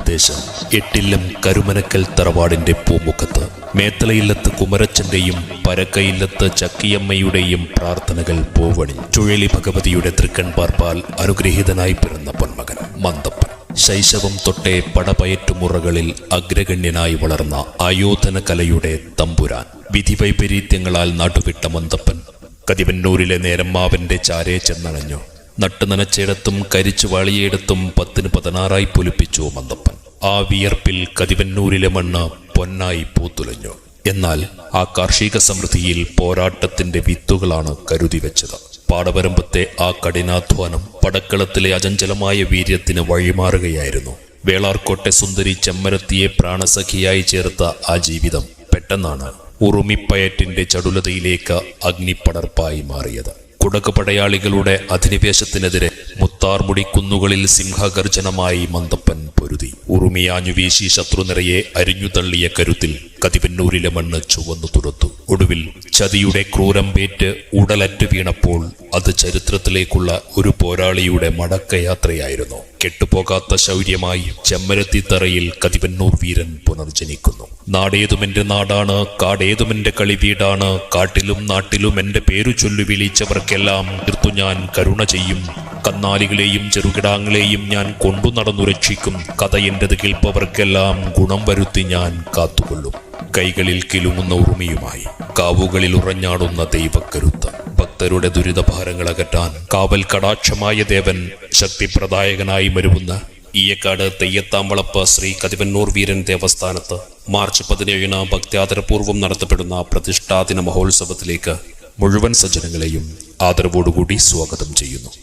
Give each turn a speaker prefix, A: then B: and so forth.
A: ദേശം എട്ടില്ലം കരുമനക്കൽ തറവാടിന്റെ പൂമുഖത്ത് മേത്തലയില്ലത്ത് കുമരച്ചന്റെയും പരക്കയില്ലത്ത് ചക്കിയമ്മയുടെയും പ്രാർത്ഥനകൾ പൂവണി. ചുഴലി ഭഗവതിയുടെ തൃക്കൺ പാർപ്പാൽ അനുഗ്രഹീതനായി പിറന്ന പൊന്മകൻ മന്തപ്പൻ. ശൈശവം തൊട്ടേ പടപയറ്റുമുറകളിൽ അഗ്രഗണ്യനായി വളർന്ന ആയോധന കലയുടെ തമ്പുരാൻ. വിധിവൈപരീത്യങ്ങളാൽ നാട്ടുവിട്ട മന്തപ്പൻ കതിവന്നൂരിലെ നേരമ്മാവന്റെ ചാരേ ചെന്നണഞ്ഞു. നട്ടുനനച്ചിടത്തും കരിച്ചു വാളിയെടുത്തും 10-16 പൊലിപ്പിച്ചു മന്തപ്പൻ. ആ വിയർപ്പിൽ കതിവന്നൂരിലെ മണ്ണ് പൊന്നായി പൂത്തുലഞ്ഞു. എന്നാൽ ആ കാർഷിക സമൃദ്ധിയിൽ പോരാട്ടത്തിന്റെ വിത്തുകളാണ് കരുതി വെച്ചത്. പാടവരമ്പത്തെ ആ കഠിനാധ്വാനം പടക്കളത്തിലെ അചഞ്ചലമായ വീര്യത്തിന് വഴിമാറുകയായിരുന്നു. വേളാർക്കോട്ടെ സുന്ദരി ചെമ്മരത്തിയെ പ്രാണസഖിയായി ചേർത്ത ആ ജീവിതം പെട്ടെന്നാണ് ഉറുമിപ്പയറ്റിന്റെ ചടുലതയിലേക്ക് അഗ്നിപ്പടർപ്പായി മാറിയത്. കുടക് പടയാളികളുടെ അധിനിവേശത്തിനെതിരെ മുത്താർമുടി കുന്നുകളിൽ സിംഹഗർജനമായി മന്തപ്പൻ പൊരുതി. ഉറുമിയാഞ്ഞു വീശി ശത്രുനിരയെ അരിഞ്ഞുതള്ളിയ കരുത്തിൽ കതിവന്നൂരിലെ മണ്ണ് ചുവന്നു തുറത്തു. ഒടുവിൽ ചതിയുടെ ക്രൂരമ്പേറ്റ് ഉടലറ്റു വീണപ്പോൾ അത് ചരിത്രത്തിലേക്കുള്ള ഒരു പോരാളിയുടെ മടക്കയാത്രയായിരുന്നു. കെട്ടുപോകാത്ത ശൗര്യമായി ചെമ്മരത്തിത്തറയിൽ കതിവന്നൂർ വീരൻ പുനർജനിക്കുന്നു. നാടേതുമെന്റെ നാടാണ്, കാടേതുമെന്റെ കളിവീടാണ്, കാട്ടിലും നാട്ടിലും എന്റെ പേരു ചൊല്ലു വിളിച്ചവർക്കെല്ലാം തീർത്തു ഞാൻ കരുണ ചെയ്യും. കന്നാലികളെയും ചെറുകിടാങ്ങളെയും ഞാൻ കൊണ്ടു നടന്നു രക്ഷിക്കും. കഥ എന്റേത് കേൾപ്പവർക്കെല്ലാം ഗുണം വരുത്തി ഞാൻ കാത്തുകൊള്ളും. കൈകളിൽ കിലുങ്ങുന്ന ഉറുമിയുമായി കാവുകളിൽ ഉറഞ്ഞാടുന്ന ദൈവക്കരുത്ത്. ഭക്തരുടെ ദുരിതഭാരങ്ങൾ അകറ്റാൻ കാവൽ കടാക്ഷമായ ദേവൻ ശക്തിപ്രദായകനായി മരുവുന്ന ഈയക്കാട് തെയ്യത്താമ്പളപ്പ് ശ്രീ കതിവന്നൂർ വീരൻ ദേവസ്ഥാനത്ത് മാർച്ച് 17 ഭക്ത്യാദരപൂർവ്വം നടത്തപ്പെടുന്ന പ്രതിഷ്ഠാദിന മഹോത്സവത്തിലേക്ക് മുഴുവൻ സജ്ജനങ്ങളെയും ആദരവോടുകൂടി സ്വാഗതം ചെയ്യുന്നു.